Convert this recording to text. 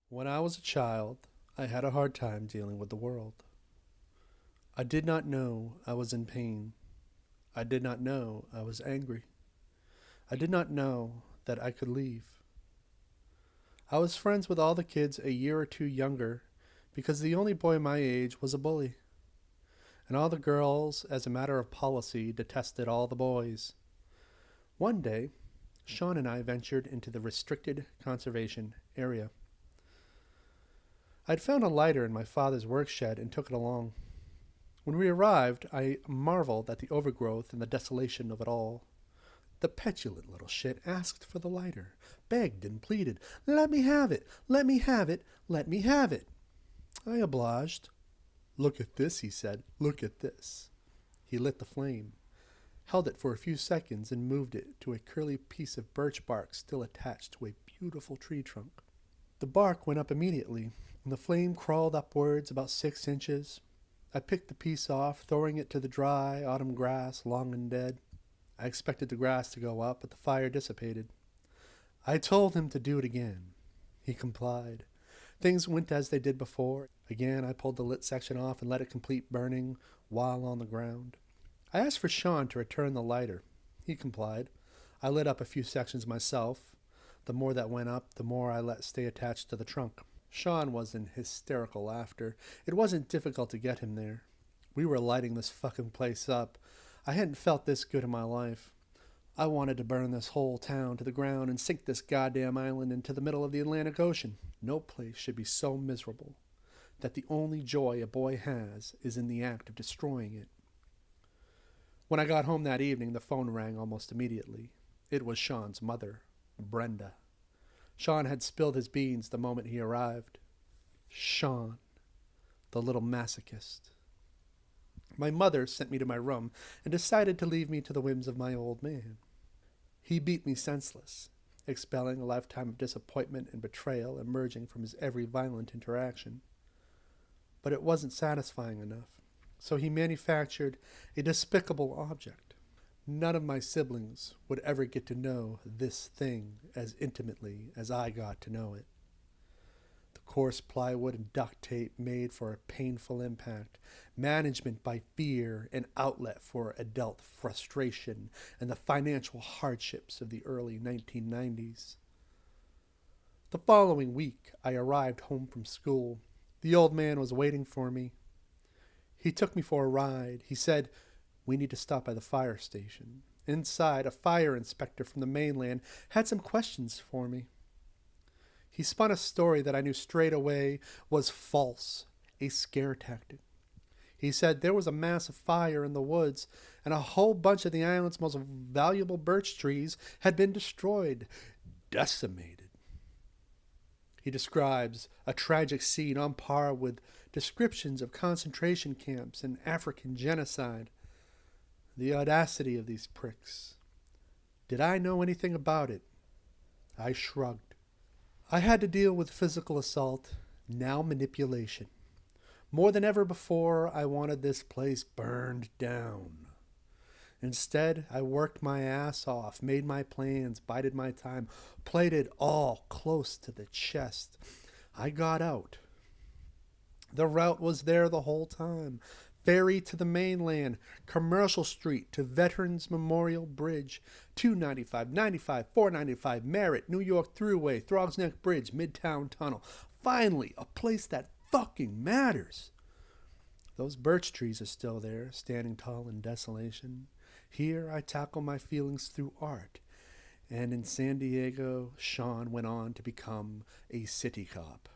When I was a child, I had a hard time dealing with the world. I did not know I was in pain. I did not know I was angry. I did not know that I could leave. I was friends with all the kids a year or two younger because the only boy my age was a bully, and all the girls, as a matter of policy, detested all the boys. One day, Sean and I ventured into the restricted conservation area. I'd found a lighter in my father's work shed and took it along. When we arrived, I marveled at the overgrowth and the desolation of it all. The petulant little shit asked for the lighter, begged and pleaded, "Let me have it! Let me have it! Let me have it!" I obliged. "Look at this," he said. "Look at this." He lit the flame, held it for a few seconds, and moved it to a curly piece of birch bark still attached to a beautiful tree trunk. The bark went up immediately, and the flame crawled upwards about 6 inches. I picked the piece off, throwing it to the dry autumn grass, long and dead. I expected the grass to go up, but the fire dissipated. I told him to do it again. He complied. Things went as they did before. Again, I pulled the lit section off and let it complete burning while on the ground. I asked for Sean to return the lighter. He complied. I lit up a few sections myself. The more that went up, the more I let stay attached to the trunk. Sean was in hysterical laughter. It wasn't difficult to get him there. We were lighting this fucking place up. I hadn't felt this good in my life. I wanted to burn this whole town to the ground and sink this goddamn island into the middle of the Atlantic Ocean. No place should be so miserable that the only joy a boy has is in the act of destroying it. When I got home that evening, the phone rang almost immediately. It was Sean's mother, Brenda. Sean had spilled his beans the moment he arrived. Sean, the little masochist. My mother sent me to my room and decided to leave me to the whims of my old man. He beat me senseless, expelling a lifetime of disappointment and betrayal emerging from his every violent interaction. But it wasn't satisfying enough, so he manufactured a despicable object. None of my siblings would ever get to know this thing as intimately as I got to know it. The coarse plywood and duct tape made for a painful impact, management by fear, and outlet for adult frustration and the financial hardships of the early 1990s. The following week, I arrived home from school. The old man was waiting for me. He took me for a ride. He said, "We need to stop by the fire station." Inside, a fire inspector from the mainland had some questions for me. He spun a story that I knew straight away was false, a scare tactic. He said there was a massive fire in the woods, and a whole bunch of the island's most valuable birch trees had been destroyed, decimated. He describes a tragic scene on par with descriptions of concentration camps and African genocide. The audacity of these pricks. Did I know anything about it? I shrugged. I had to deal with physical assault, now manipulation. More than ever before, I wanted this place burned down. Instead, I worked my ass off, made my plans, bided my time, played it all close to the chest. I got out. The route was there the whole time. Ferry to the mainland, Commercial Street to Veterans Memorial Bridge, 295, 95, 495, Merritt, New York Thruway, Throgs Neck Bridge, Midtown Tunnel. Finally, a place that fucking matters. Those birch trees are still there, standing tall in desolation. Here I tackle my feelings through art. And in San Diego, Sean went on to become a city cop.